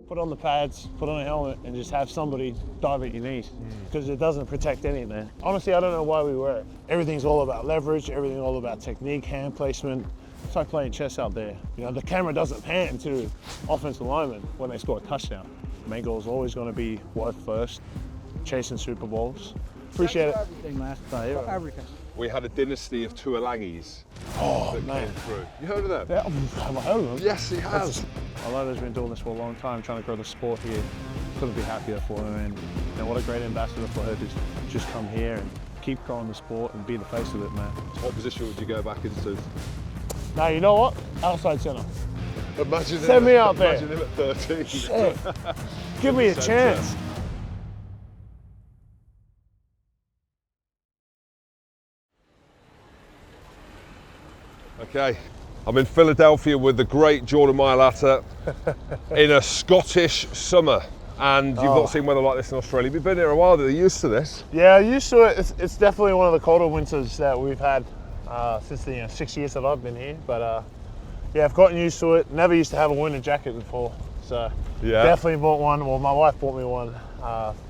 Put on the pads, put on a helmet, and just have somebody dive at your knees, because it doesn't protect any, man. Honestly, I don't know why we wear it. Everything's all about leverage, everything all about technique, hand placement. It's like playing chess out there. You know, the camera doesn't pan to offensive linemen when they score a touchdown. The main goal is always going to be work first, chasing Super Bowls. Appreciate it. Everything last day, everything. We had a dynasty of Tuolangis that came through. You heard of them? Yeah, have I heard of them? Yes, he has. Alona's been doing this for a long time, trying to grow the sport here. Couldn't be happier for her, and you know, what a great ambassador for her to just come here and keep growing the sport and be the face of it, man. What position would you go back into? Now, you know what? Outside centre. Imagine Send me out there. Imagine him at 13. Shit. Give me a chance. Okay, I'm in Philadelphia with the great Jordan Mailata in a Scottish summer, and you've not seen weather like this in Australia. You've been here a while, they're used to this. Yeah, used to it. It's definitely one of the colder winters that we've had since the 6 years that I've been here. But yeah, I've gotten used to it. Never used to have a winter jacket before, so Yeah. definitely bought one. Well, my wife bought me one.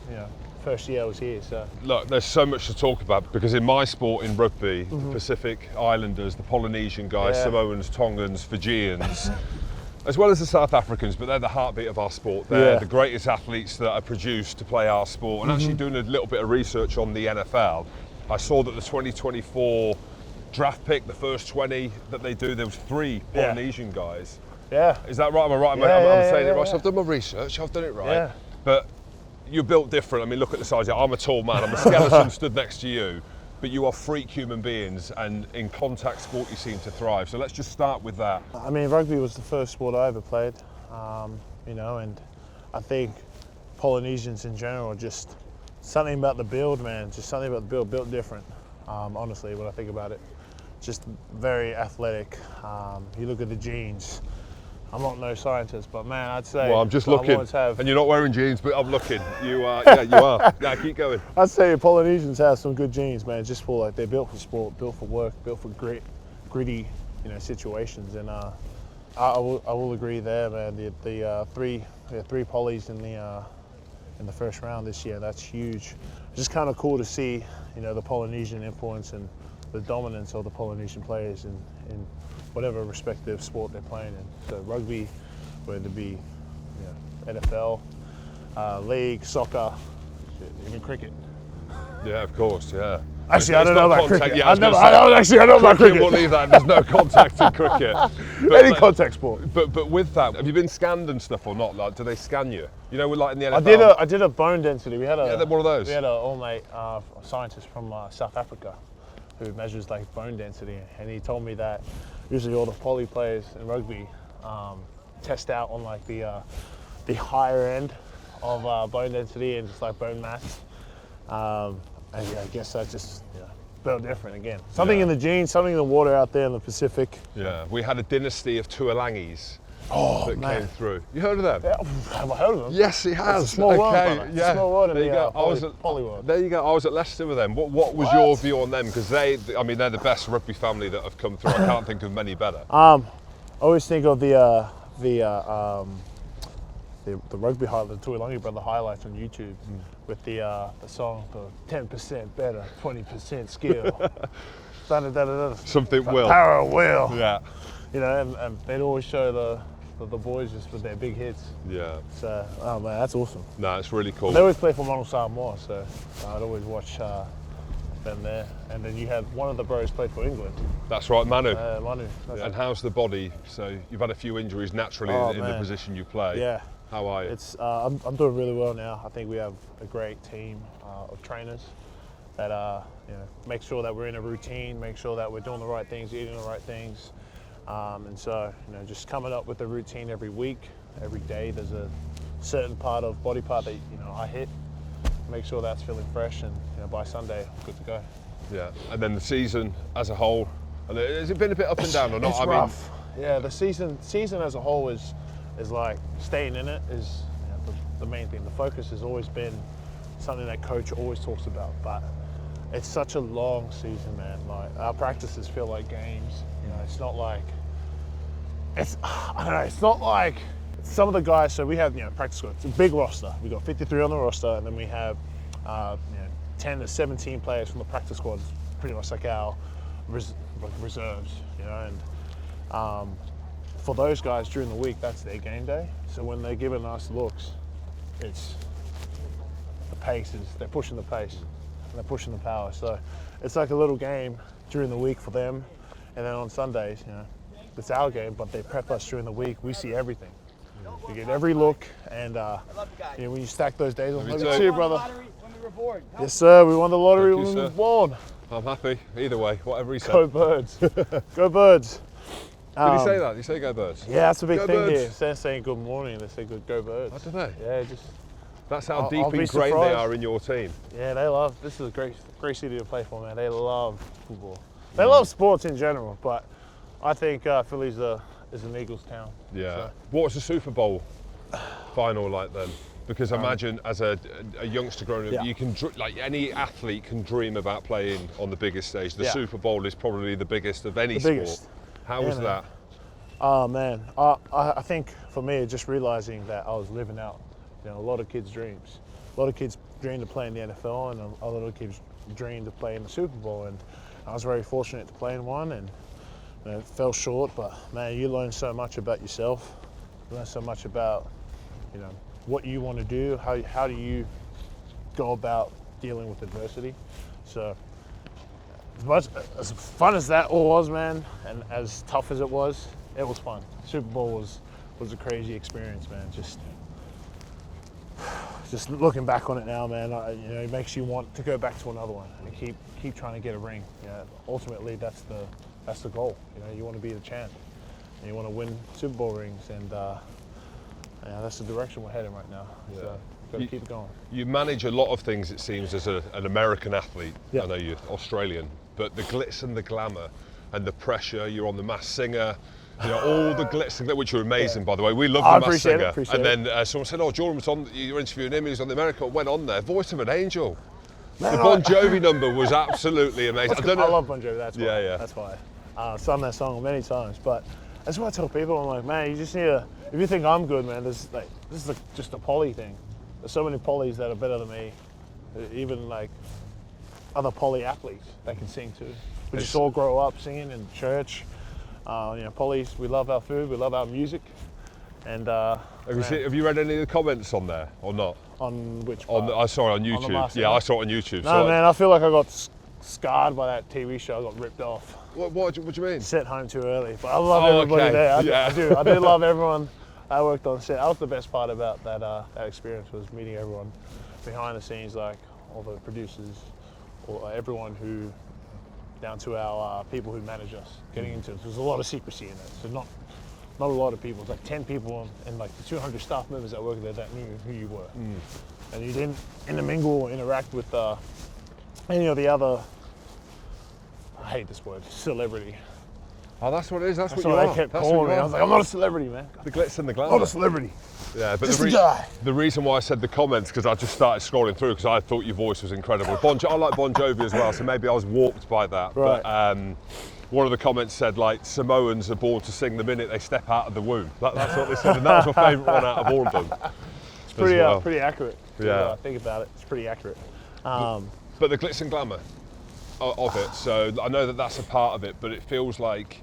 You know, first year I was here. So Look, there's so much to talk about because in my sport, in rugby, the Pacific Islanders, the Polynesian guys, Yeah. Samoans, Tongans, Fijians, as well as the South Africans, but they're the heartbeat of our sport. They're Yeah. the greatest athletes that are produced to play our sport. And actually doing a little bit of research on the NFL, I saw that the 2024 draft pick, the first 20 that they do, there was 3 Yeah. Polynesian guys. yeah, Is that right? Am I right? Yeah, I'm yeah, saying yeah, it right. So yeah. I've done my research, I've done it right. Yeah. But you're built different. I mean, look at the size. I'm a tall man. I'm a skeleton stood next to you. But you are freak human beings, and in contact sport you seem to thrive. So let's just start with that. I mean, rugby was the first sport I ever played. You know, and I think Polynesians in general, just something about the build, man. Just something about the build, built different. Honestly, when I think about it, just very athletic. You look at the genes. I'm not no scientist, but man, I'd say. Well, I'm just I looking, always have. and you're not wearing jeans, but I'm looking. You are, yeah, you are. Yeah, keep going. I'd say Polynesians have some good genes, man. Just for like, they're built for sport, built for work, built for gritty, you know, situations. And I will agree there, man. The three polys in the first round this year. That's huge. It's just kind of cool to see, you know, the Polynesian influence and the dominance of the Polynesian players in whatever respective sport they're playing in. So rugby, whether it be, you know, NFL, league, soccer, even cricket. Yeah, of course. Yeah. Actually, I don't know about cricket. Yeah, I know about cricket. cricket. We'll leave that. There's no contact in cricket. But, Any contact sport. But with that, have you been scanned and stuff or not? Like, do they scan you? You know, with like in the NFL. I did a bone density. We had one of those. We had an all-mate scientist from South Africa who measures like bone density, and he told me that usually all the poly players in rugby test out on like the higher end of bone density and just like bone mass. And yeah, I guess that's just, you know, built different again. Something in the genes, something in the water out there in the Pacific. Yeah, we had a dynasty of Tuolangis that man. came through. You heard of them? Yeah, have I heard of them? Yes, he has. It's a small world, okay, brother. It's yeah. a small world in there you the go. poly world. There you go. I was at Leicester with them. What was your view on them? Because they're the best rugby family that have come through. I can't think of many better. I always think of the rugby highlight, the Tuolangi brother highlights on YouTube with the song, the 10% better, 20% skill. Something will. Power of will. Yeah. You know, and they'd always show the boys just with their big hits. Yeah. So, oh man, that's awesome. No, it's really cool. They always play for Ronald Samoa, so I'd always watch them there. And then you had one of the bros played for England. That's right, Manu. Manu. And how's the body? So you've had a few injuries naturally in the position you play. Yeah. How are you? It's I'm doing really well now. I think we have a great team of trainers that you know, make sure that we're in a routine, make sure that we're doing the right things, eating the right things, and so, you know, just coming up with a routine every week, every day. There's a certain body part that, you know, I hit. Make sure that's feeling fresh, and, you know, by Sunday I'm good to go. Yeah. And then the season as a whole, and has it been a bit up and down or not? It's rough. Yeah, the season as a whole is like staying in it is, you know, the main thing. The focus has always been something that coach always talks about, but it's such a long season, man. Like, our practices feel like games. You know, it's not like, I don't know, it's not like some of the guys, so we have, practice squad. It's a big roster. We've got 53 on the roster, and then we have 10 to 17 players from the practice squad. It's pretty much like our reserves, and for those guys during the week, that's their game day. So when they're giving us looks, it's the pace they're pushing the pace and they're pushing the power. So it's like a little game during the week for them, and then on Sundays, it's our game, but they prep us during the week. We see everything. We get every look, and when you stack those days on, look at you, brother. Yes, sir. We won the lottery when we were born. I'm happy either way, whatever he said. Go Birds. Go Birds. Did he say that? Did he say go Birds? Yeah, that's a big go thing birds. here. Instead of saying good morning, they say go Birds. Oh, do they? Yeah, just. That's how deep I'll be ingrained they surprised. are in your team. Yeah, they love. This is a great city to play for, man. They love football. They love sports in general, but I think Philly's is an Eagles town. Yeah. So. What was the Super Bowl final like then? Because imagine as a youngster growing up, you can like any athlete can dream about playing on the biggest stage. The Super Bowl is probably the biggest of any sport. Biggest. How was man. that? Oh man, I think for me, just realizing that I was living out, a lot of kids' dreams. A lot of kids dream to play in the NFL, and a lot of kids dream to play in the Super Bowl. And I was very fortunate to play in one, and it fell short. But man, you learn so much about yourself. You learn so much about, what you want to do. How do you go about dealing with adversity? So as fun as that all was, man, and as tough as it was fun. Super Bowl was a crazy experience, man. Just looking back on it now, man, it makes you want to go back to another one and keep trying to get a ring. Ultimately, that's the goal. You want to be the champ, and you want to win Super Bowl rings, and that's the direction we're heading right now. Yeah. So got to keep it going. You manage a lot of things, it seems, as an American athlete. Yeah. I know you're Australian, but the glitz and the glamour and the pressure. You're on the Masked Singer. All the glitz and glamour, which are amazing, by the way. We love the Masked Singer. Appreciate and then someone said, Jordan was on, you were interviewing him, he was on the America, went on there, voice of an angel. Man, the Bon Jovi number was absolutely amazing. I love Bon Jovi, that's why. Yeah. That's why. I've sung that song many times, but that's what I tell people. I'm like, man, you just need to, if you think I'm good, man, this is just a poly thing. There's so many polys that are better than me, even like other poly athletes that can sing too. We just all grow up singing in church. Polys, we love our food, we love our music, and have you read any of the comments on there or not? On which part? On YouTube. I saw it on YouTube. No, man, I feel like I got scarred by that TV show. I got ripped off. What do you mean? Sent home too early, but I love everybody there. I do love everyone I worked on set. That was the best part about that experience, was meeting everyone behind the scenes, like all the producers, or everyone who, down to our people who manage us, getting into it. There's a lot of secrecy in it. So not a lot of people. It's like 10 people and like the 200 staff members that work there that knew who you were. And you didn't intermingle or interact with any of the other, I hate this word, celebrity. Oh, that's what it is. That's what they kept calling me. I was like, I'm not a celebrity, man. The glitz and the glamour. I'm not a celebrity. Yeah, but Just a guy. The reason why I said the comments, because I just started scrolling through, because I thought your voice was incredible. I like Bon Jovi as well, so maybe I was warped by that. Right. But one of the comments said, like, Samoans are born to sing the minute they step out of the womb. That's what they said, and that was my favourite one out of all of them. It's pretty accurate. Yeah. Think about it. It's pretty accurate. But the glitz and glamour of it, so I know that that's a part of it, but it feels like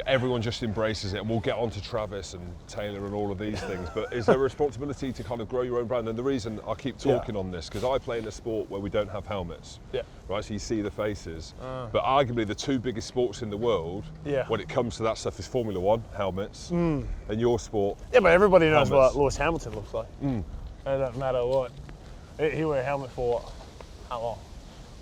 everyone just embraces it, and we'll get on to Travis and Taylor and all of these things, but is there a responsibility to kind of grow your own brand? And the reason I keep talking on this, because I play in a sport where we don't have helmets, right, so you see the faces, but arguably the two biggest sports in the world, when it comes to that stuff, is Formula One, helmets, and your sport. Yeah, but everybody knows helmets. what Lewis Hamilton looks like. It doesn't matter what. He wear a helmet for how long?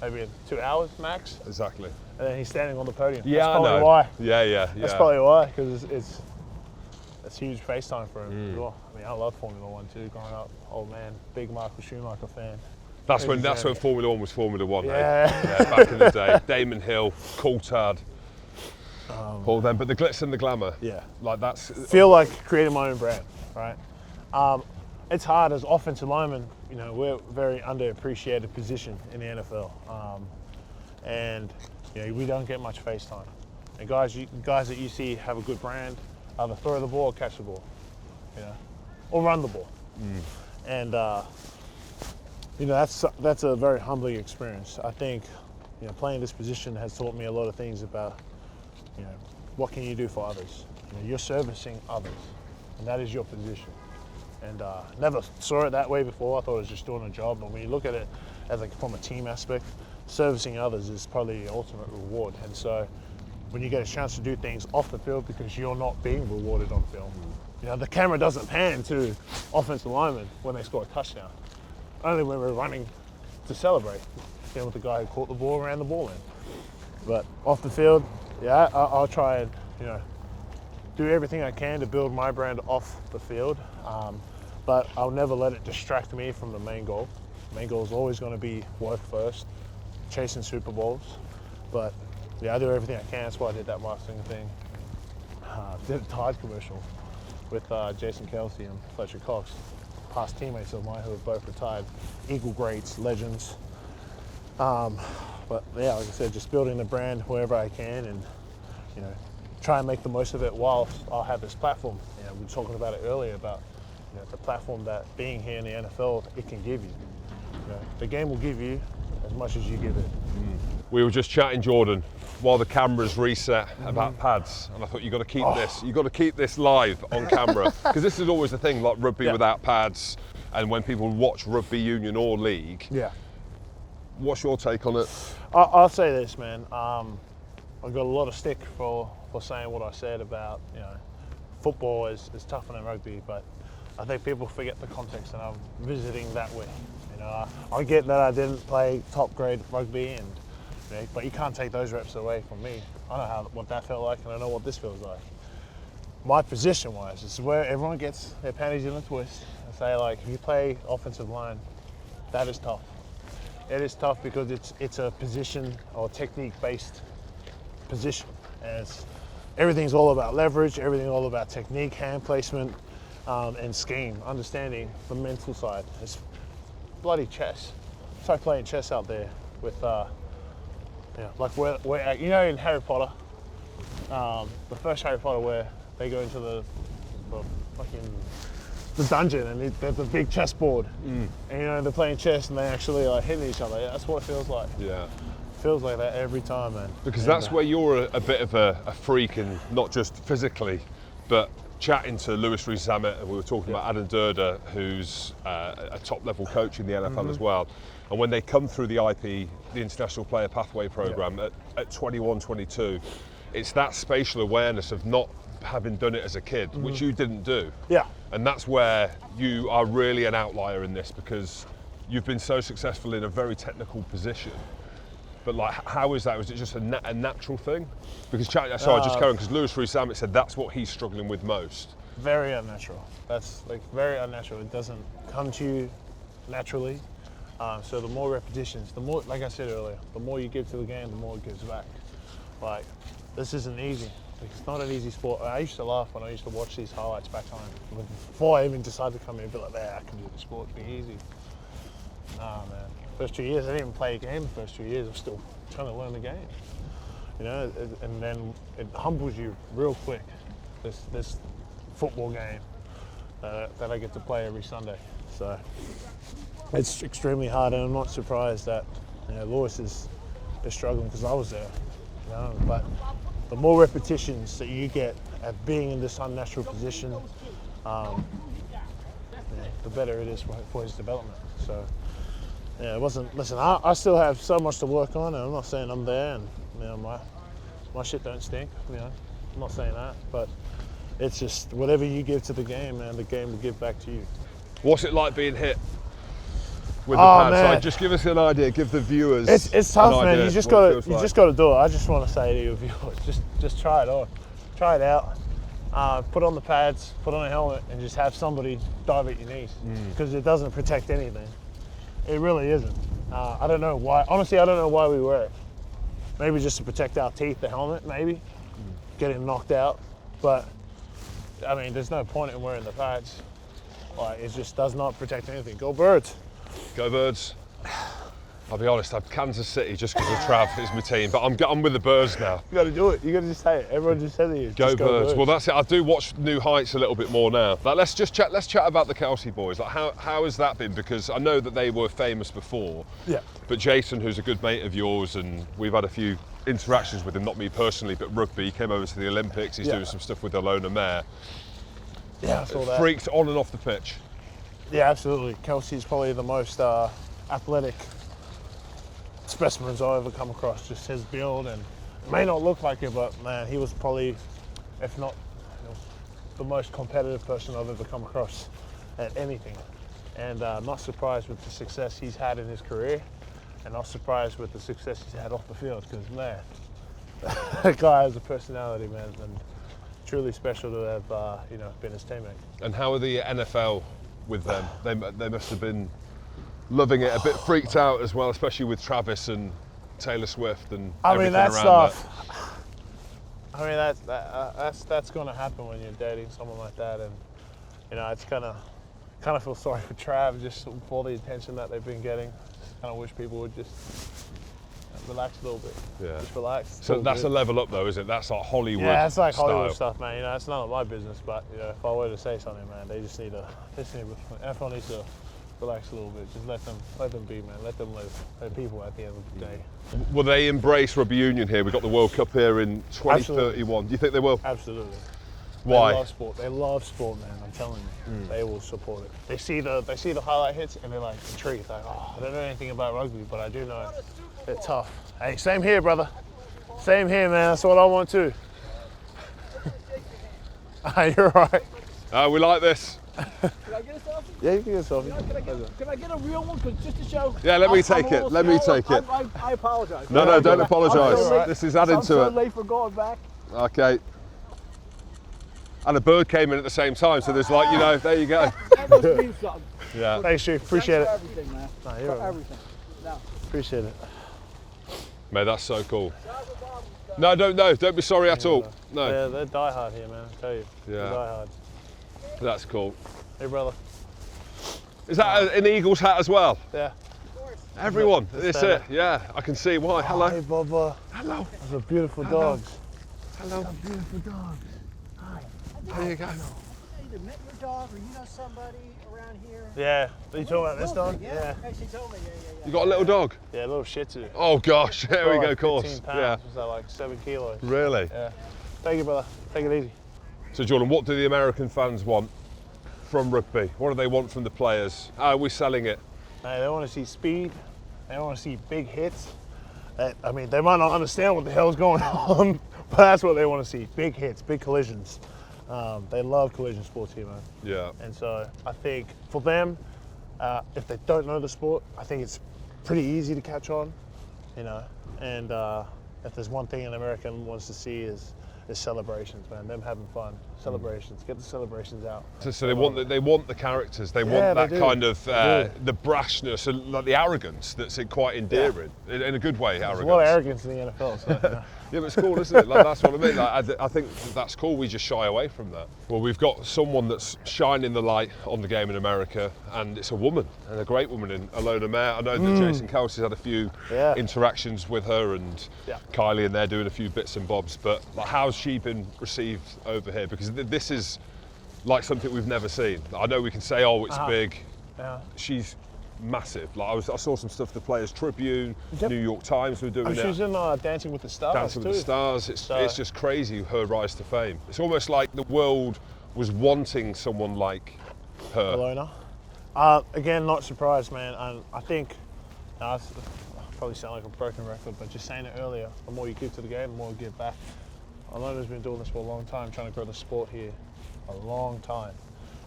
Maybe 2 hours max? Exactly. And then he's standing on the podium. Yeah, That's probably I know. why. Yeah. That's probably why, because it's huge face time for him as well. I mean, I love Formula One too, growing up. Old man, big Michael Schumacher fan. That's when Formula One was Formula One. Yeah. Back in the day. Damon Hill, Coulthard, all them. But the glitz and the glamour. Yeah. Like that's. Feel like creating my own brand, right? It's hard as offensive linemen. We're a very underappreciated position in the NFL, and we don't get much face time. And guys that you see have a good brand, either throw the ball or catch the ball. or run the ball. And that's a very humbling experience. I think playing this position has taught me a lot of things about what can you do for others. You're servicing others, and that is your position. And never saw it that way before. I thought it was just doing a job. But when you look at it as from a team aspect, servicing others is probably the ultimate reward. And so when you get a chance to do things off the field because you're not being rewarded on film, the camera doesn't pan to offensive linemen when they score a touchdown. Only when we're running to celebrate. With the guy who caught the ball, ran the ball in. But off the field, I'll try and do everything I can to build my brand off the field. But I'll never let it distract me from the main goal. The main goal is always going to be work first, chasing Super Bowls. But I do everything I can. That's why I did that marketing thing. Did a Tide commercial with Jason Kelsey and Fletcher Cox, past teammates of mine who have both retired, equal greats, legends. But like I said, just building the brand wherever I can, and try and make the most of it whilst I'll have this platform. We were talking about it earlier about the platform that being here in the NFL it can give you. The game will give you as much as you give it. We were just chatting, Jordan, while the cameras reset about pads, and I thought you've got to keep this live on camera because this is always the thing, like rugby without pads, and when people watch rugby union or league. What's your take on it? I'll say this, man. I got a lot of stick for saying what I said about football is tougher than rugby, but I think people forget the context, and I'm visiting that way. I get that I didn't play top grade rugby, but you can't take those reps away from me. I know what that felt like, and I know what this feels like. My position-wise is where everyone gets their panties in a twist and say, like, if you play offensive line, that is tough. It is tough because it's a position or technique-based position. And everything's all about leverage, everything's all about technique, hand placement, and scheme, understanding the mental side. It's bloody chess. It's like playing chess out there with, like where in Harry Potter, the first Harry Potter where they go into the dungeon and there's a big chessboard, and they're playing chess and they actually hitting each other. That's what it feels like. It feels like that every time, man. Because that's where you're a bit of a freak, and not just physically, but chatting to Lewis Rees-Zammit, and we were talking about Adam Durda, who's a top-level coach in the NFL as well. And when they come through the IP, the International Player Pathway Program, at 21, 22, it's that spatial awareness of not having done it as a kid, which you didn't do. And that's where you are really an outlier in this, because you've been so successful in a very technical position. But like, how is that? Was it just a natural thing? Because just carrying, because Lewis Rees-Zammit said that's what he's struggling with most. Very unnatural. That's very unnatural. It doesn't come to you naturally. So the more repetitions, the more, like I said earlier, the more you give to the game, the more it gives back. Like, this isn't easy. It's not an easy sport. I used to laugh when I used to watch these highlights back home. Before I even decided to come here, I'd be like, I can do the sport, it'd be easy. Nah, man. First 2 years, I didn't even play a game the first 2 years. I'm still trying to learn the game. And then it humbles you real quick, this football game that I get to play every Sunday. So it's extremely hard, and I'm not surprised that Lewis is struggling, because I was there. But the more repetitions that you get at being in this unnatural position, the better it is for his development. So it wasn't. Listen, I still have so much to work on, and I'm not saying I'm there, and my shit don't stink. I'm not saying that, but it's just whatever you give to the game, man, the game will give back to you. What's it like being hit with the pad? Man. So just give us an idea, give the viewers. It's tough, man. You just got to do it. I just want to say to your viewers, just try it on, try it out. Put on the pads, put on a helmet, and just have somebody dive at your knees, because it doesn't protect anything. It really isn't. I don't know why. Honestly, I don't know why we wear it. Maybe just to protect our teeth, the helmet, maybe. Getting knocked out. But, I mean, there's no point in wearing the pads. Like, it just does not protect anything. Go Birds. Go Birds. I'll be honest, I'm Kansas City just because of Trav is my team, but I'm with the Birds now. You got to do it. You got to just say it. Everyone just says it. Go Birds. Well, that's it. I do watch New Heights a little bit more now. Like, let's chat about the Kelsey boys. Like, how has that been? Because I know that they were famous before. Yeah. But Jason, who's a good mate of yours, and we've had a few interactions with him, not me personally, but rugby. He came over to the Olympics. He's doing some stuff with Alona May. Yeah, I saw that. Freaked on and off the pitch. Yeah, absolutely. Kelsey's probably the most athletic specimens I've ever come across. Just his build, and it may not look like it, but man, he was probably, if not the most competitive person I've ever come across at anything. And not surprised with the success he's had in his career, and not surprised with the success he's had off the field, because man, that guy has a personality, man, and truly special to have been his teammate. And how are the NFL with them? They must have been loving it, a bit freaked out as well, especially with Travis and Taylor Swift and everything around stuff. I mean, that's going to happen when you're dating someone like that, and it's kind of feel sorry for Trav just for all the attention that they've been getting. Just kind of wish people would just relax a little bit. Yeah. Just relax. So that's a level up, though, isn't it? That's like Hollywood. Yeah, that's like style. Hollywood stuff, man. It's none of my business, but if I were to say something, man, they just need to. NFL needs to relax a little bit. Just let them be, man. Let them live. They're people at the end of the day. Will they embrace rugby union here? We've got the World Cup here in 2031. Absolutely. Do you think they will? Absolutely. Why? They love sport. They love sport, man. I'm telling you, they will support it. They see the highlight hits and they're like intrigued. Like, I don't know anything about rugby, but I do know they're tough. Hey, same here, brother. Same here, man. That's what I want too. You're right. We like this. Can I get a selfie? Yeah, you can get a selfie. Can I get a real one? Cause just to show. Yeah, let me take it. Let me take it. I apologize. No, don't apologise. Right. This is adding I'm to so it. late for going back. Okay. And a bird came in at the same time, so there's like, there you go. That must mean something. Yeah. Thanks, Chief. Appreciate Thanks it. for everything, man. No, you're For right. everything. No. Appreciate it. Mate, that's so cool. No, don't be sorry at all. No. Yeah, they're diehard here, man. I tell you. Yeah. They're diehard. That's cool. Hey, brother. Is that an Eagles hat as well? Yeah. Everyone, that's it. Yeah, I can see why. Hello. Hey, Bubba. Hello. Those are beautiful dogs. Hello. Beautiful dogs. There you go. You either met your dog or you know somebody around here. Yeah. Are you talking about this dog? Yeah. She told me. Yeah. You got a little dog? Yeah, a little Shih Tzu. Oh gosh, there we go, of course. 15 pounds. Yeah. Was that like 7 kilos? Really? Yeah. Thank you, brother. Take it easy. So Jordan, what do the American fans want from rugby? What do they want from the players? How are we selling it? Hey, they want to see speed. They want to see big hits. I mean, they might not understand what the hell's going on, but that's what they want to see. Big hits, big collisions. They love collision sports here, man. Yeah. And so I think for them, if they don't know the sport, I think it's pretty easy to catch on, And if there's one thing an American wants to see is celebrations, man. Them having fun, celebrations. Get the celebrations out. So they want the characters. They want Yeah, that they do. kind of They the brashness and like the arrogance that's quite endearing in a good way. There's Arrogance. a lot of arrogance in the NFL. So, Yeah, but it's cool, isn't it? Like, that's what I mean. Like, I think that's cool. We just shy away from that. Well, we've got someone that's shining the light on the game in America, and it's a woman, and a great woman in Alona May. I know that Jason Kelsey's had a few interactions with her, and Kylie, and they're doing a few bits and bobs. But like, how's she been received over here? Because this is like something we've never seen. I know we can say, oh, it's big. Yeah. She's massive. Like I saw some stuff. The Players Tribune, New York Times were doing it. She's in Dancing with the Stars. Dancing with the Stars. It's just crazy her rise to fame. It's almost like the world was wanting someone like her. Alona. Again, not surprised, man. I think I probably sound like a broken record, but just saying it earlier, the more you give to the game, the more you give back. Alona's been doing this for a long time, trying to grow the sport here, a long time.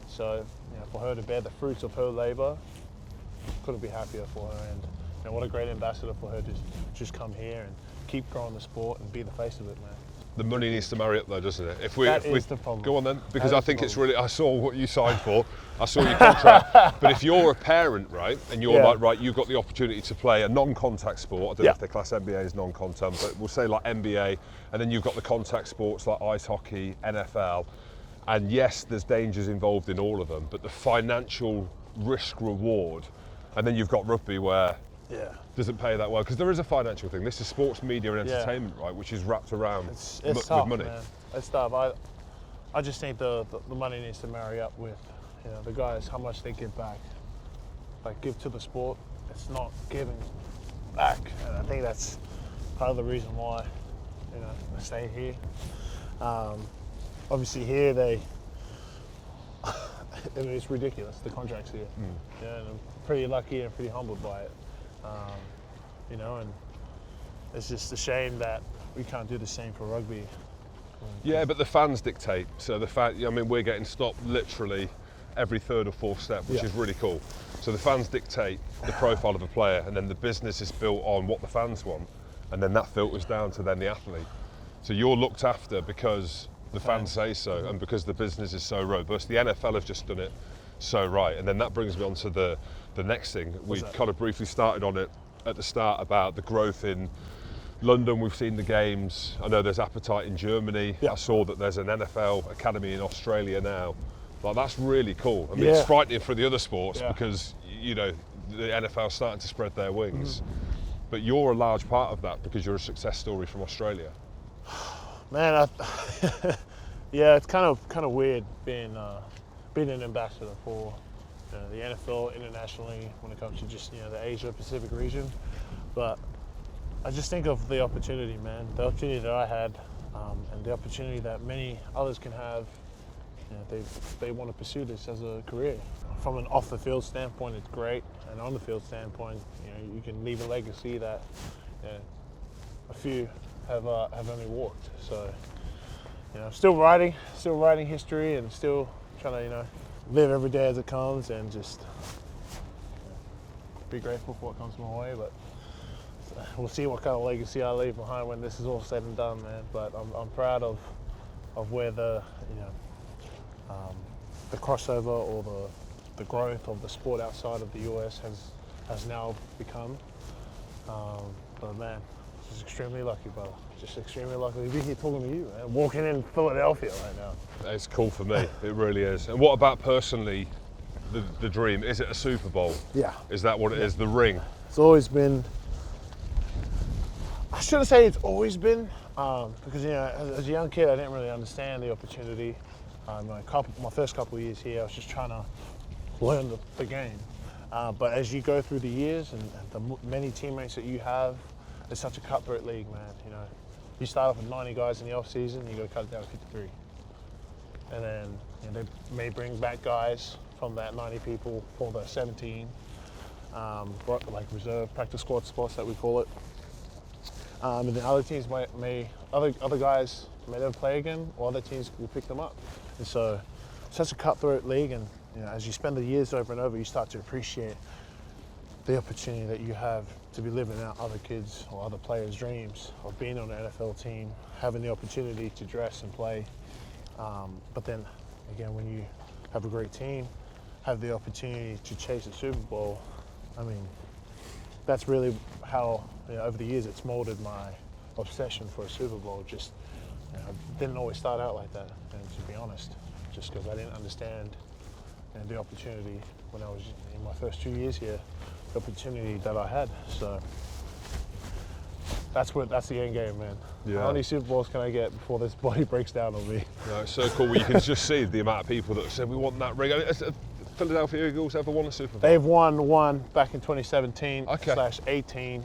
So for her to bear the fruits of her labour, couldn't be happier for her. And what a great ambassador for her to just come here and keep growing the sport and be the face of it, man. The money needs to marry up though, doesn't it? That is the problem. Go on then, because That I is think the it's really, I saw what you signed for, I saw your contract, but if you're a parent, right, and you're like, right, you've got the opportunity to play a non-contact sport, I don't know if they class NBA as non-contact, but we'll say like NBA, and then you've got the contact sports like ice hockey, NFL, and yes, there's dangers involved in all of them, but the financial risk reward, and then you've got rugby where doesn't pay that well, because there is a financial thing. This is sports media and Yeah. entertainment, right, which is wrapped around It's with tough, money. man. It's tough. I just think the money needs to marry up with, the guys, how much they give back. Like, give to the sport. It's not giving back. And I think that's part of the reason why, I stay here. Obviously here I mean, it's ridiculous, the contracts here. And I'm pretty lucky and pretty humbled by it. And it's just a shame that we can't do the same for rugby. Yeah, but the fans dictate. So we're getting stopped literally every third or fourth step, which is really cool. So the fans dictate the profile of a player, and then the business is built on what the fans want, and then that filters down to then the athlete. So you're looked after because the fans say so, and because the business is so robust. The NFL have just done it so right, and then that brings me on to the next thing. We kind of briefly started on it at the start about the growth in London. We've seen the games. I know there's appetite in Germany. I saw that there's an NFL academy in Australia now. Like, that's really cool. I mean, it's frightening for the other sports because, the NFL's starting to spread their wings. But you're a large part of that because you're a success story from Australia. Man, it's kind of weird being an ambassador for the NFL internationally when it comes to just the Asia Pacific region. But I just think of the opportunity, man. The opportunity that I had, and the opportunity that many others can have. They want to pursue this as a career. From an off the field standpoint, it's great, and on the field standpoint, you can leave a legacy that a few have only walked. So, still writing history, and still trying to live every day as it comes, and just be grateful for what comes my way. But we'll see what kind of legacy I leave behind when this is all said and done, man. But I'm proud of where the crossover or the growth of the sport outside of the US has now become. But man, just extremely lucky, brother. Just extremely lucky to be here talking to you, man. Walking in Philadelphia right now. It's cool for me. It really is. And what about personally, the dream? Is it a Super Bowl? Yeah. Is that what it is? The ring? It's always been. I shouldn't say it's always been, because as a young kid, I didn't really understand the opportunity. My first couple of years here, I was just trying to learn the game. But as you go through the years and the many teammates that you have, it's such a cutthroat league, man. You start off with 90 guys in the off season, you got to cut it down to 53, and then they may bring back guys from that 90 people for the 17, like reserve practice squad spots that we call it. And then other teams other guys may never play again, or other teams will pick them up. And so, such a cutthroat league, and as you spend the years over and over, you start to appreciate the opportunity that you have to be living out other kids or other players' dreams of being on an NFL team, having the opportunity to dress and play. But then, again, when you have a great team, have the opportunity to chase a Super Bowl, I mean, that's really how, over the years, it's molded my obsession for a Super Bowl. Just, didn't always start out like that, and to be honest, just because I didn't understand the opportunity when I was in my first 2 years here, the opportunity that I had. So that's the end game, man. Yeah. How many Super Bowls can I get before this body breaks down on me? No, it's so cool. You can just see the amount of people that have said we want that ring. Philadelphia Eagles ever won a Super Bowl? They've won one back in 2017 Okay. /18.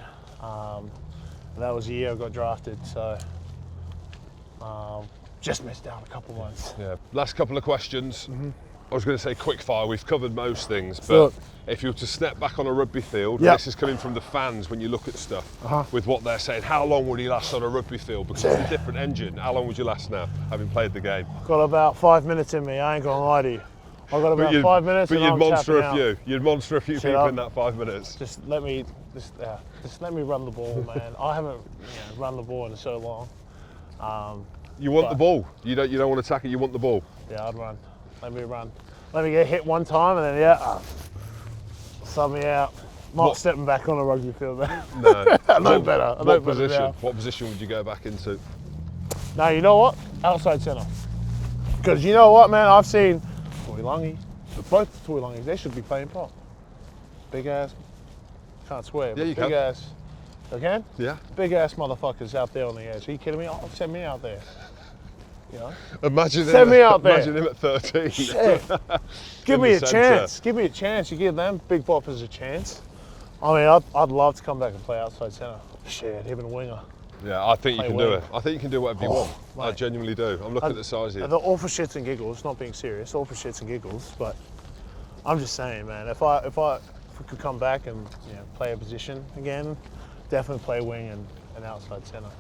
That was the year I got drafted, so just missed out a couple months. Yeah. Last couple of questions. I was going to say quick fire. We've covered most things, but Sure. if you were to step back on a rugby field, Yep. this is coming from the fans when you look at stuff with what they're saying. How long would you last on a rugby field? Because it's a different engine. How long would you last now, having played the game? Got about 5 minutes in me. I ain't gonna lie to you. I got about 5 minutes. But and you'd I'm monster tapping a out. few. You'd monster a few Shut people up. in that 5 minutes. Just let me run the ball, man. I haven't run the ball in so long. You want the ball. You don't want to attack it. You want the ball. Yeah, I'd run. Let me run. Let me get hit one time and then sub me out. Not stepping back on a rugby field, man. No. I know better. I know What better position? now. What position would you go back into? Now, you know what? Outside centre. Because you know what, man? I've seen Tuilagi, both Tuilangis, they should be playing prop. Big ass Can't swear. Yeah, but you big can. ass. I can? Yeah. Big ass motherfuckers out there on the edge. Are you kidding me? Oh, send me out there. You know? Imagine Send me out there. Imagine him at 13. Shit. Give In me the a centre. chance. Give me a chance. You give them big boppers a chance. I mean, I'd love to come back and play outside centre. Shit, him and winger. Yeah, I think you Play can do wing. it. I think you can do whatever you want. I mate. genuinely do. I'm looking at the size here. They're all for shits and giggles, not being serious, all for shits and giggles, but I'm just saying, man, if I could come back and play a position again, definitely play wing and outside centre.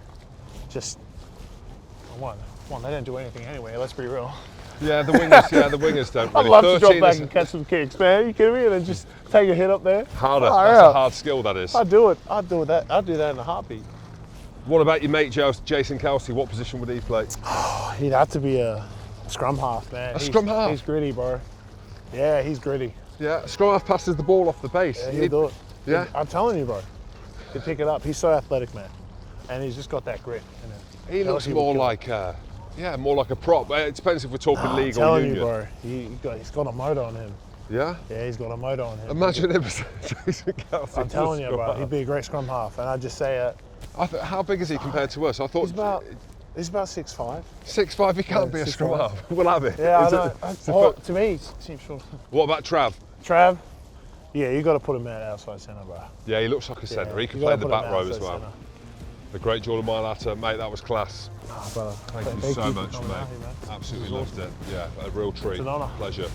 Just one, they don't do anything anyway, let's be real. Yeah, the wingers don't I'd really. love to drop 13 back is and catch some kicks, man. Are you kidding me? And then just take a hit up there. harder. Oh, That's yeah. a hard skill, that is. I'd do it. I'd do that in a heartbeat. What about your mate Jason Kelsey? What position would he play? He'd have to be a scrum half, man. Scrum half? He's gritty, bro. Yeah, he's gritty. Yeah, scrum half passes the ball off the base. Yeah, he'll do it. Yeah. I'm telling you, bro. He'll pick it up. He's so athletic, man. And he's just got that grit in him. He looks more like more like a prop. It depends if we're talking league I'm or telling union. you, bro. He's got a motor on him. Yeah? Yeah, he's got a motor on him. Imagine him as Jason Kelsey. I'm telling you, bro. He'd be a great scrum half. And I'd just say How big is he compared to us? I thought he's about 6'5". 6'5", he can't be a scrum 6'5". half. We'll have it. Yeah, Is I it- know. To me, he seems short. What about Trav? Trav, yeah, you got to put him out outside centre, bro. Yeah, he looks like a centre. Yeah, He can you play gotta the put him back row as outside well. centre. The great Jordan Mailata, mate, that was class. Oh, brother. Thank you so for much, coming mate. out here, man. Absolutely This was loved it. Yeah, a real treat. It's an honour. Pleasure.